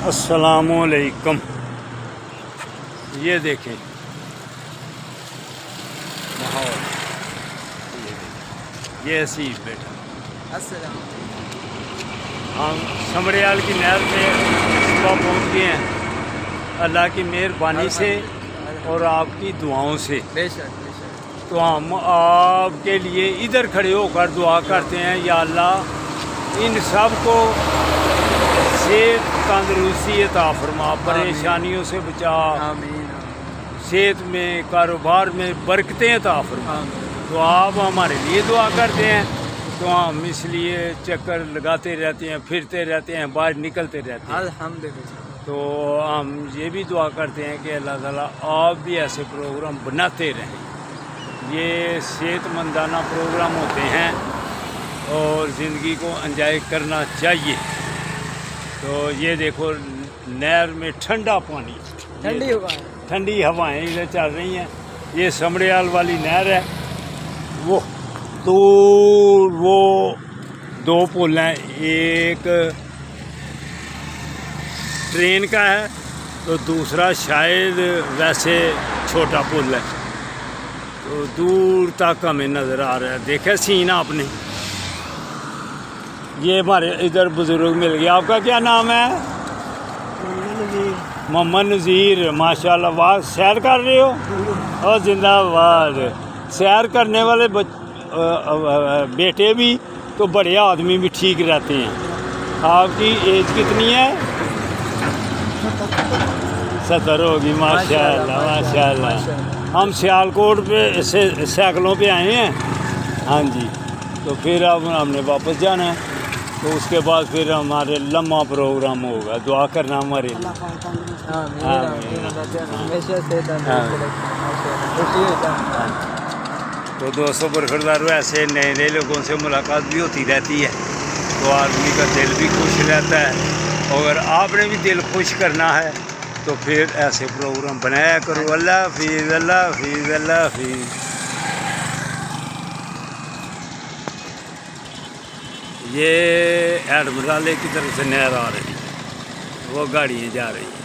السلام علیکم. یہ دیکھیں ماحول، یہ حسیب بیٹھا. السلام ہم سمڑیال کی نہر پہ صبح پہنچ گئے ہیں اللہ کی مہربانی سے اور آپ کی دعاؤں سے. بے شک بے شک. تو ہم آپ کے لیے ادھر کھڑے ہو کر دعا کرتے ہیں، یا اللہ ان سب کو صحت تندرستی عطا فرما، پریشانیوں سے بچا، آمین صحت میں کاروبار میں برکتیں عطا فرما. آمین. تو آپ ہمارے لیے دعا کرتے ہیں تو ہم اس لیے چکر لگاتے رہتے ہیں، پھرتے رہتے ہیں، باہر نکلتے رہتے ہیں. الحمدللہ. تو ہم یہ بھی دعا کرتے ہیں کہ اللہ تعالیٰ آپ بھی ایسے پروگرام بناتے رہیں. یہ صحت مندانہ پروگرام ہوتے ہیں اور زندگی کو انجوائے کرنا چاہیے. تو یہ دیکھو نہر میں ٹھنڈا پانی، ٹھنڈی ہوا ہے. ٹھنڈی ہوائیں ادھر چل رہی ہیں. یہ سمڑیال والی نہر ہے. وہ دور وہ دو پل ہیں، ایک ٹرین کا ہے تو دوسرا شاید ویسے چھوٹا پل ہے. تو دور تک ہمیں نظر آ رہا ہے. دیکھا سین آپ نے. یہ ہمارے ادھر بزرگ مل گیا. آپ کا کیا نام ہے؟ محمد نذیر. ماشاء اللہ. واہ سیر کر رہے ہو اور زندہ باد. سیر کرنے والے بیٹے بھی تو بڑے آدمی بھی ٹھیک رہتے ہیں. آپ کی ایج کتنی ہے؟ 70 ہوگی. ماشاء اللہ ماشاء اللہ. ہم سیالکوٹ پہ سائیکلوں پہ آئے ہیں. ہاں جی. تو پھر اب ہم نے واپس جانا ہے. تو اس کے بعد پھر ہمارے لمحہ پروگرام ہوگا. دعا کرنا ہمارے لیے. تو دوستوں برخورداروں، ایسے نئے نئے لوگوں سے ملاقات بھی ہوتی رہتی ہے تو آدمی کا دل بھی خوش رہتا ہے. اگر آپ نے بھی دل خوش کرنا ہے تو پھر ایسے پروگرام بنایا کرو. اللہ حافظ. اللہ حافظ. اللہ حافظ. یہ ایڈمرالے کی طرف سے نہر آ رہی ہے، وہ گاڑیاں جا رہی ہیں.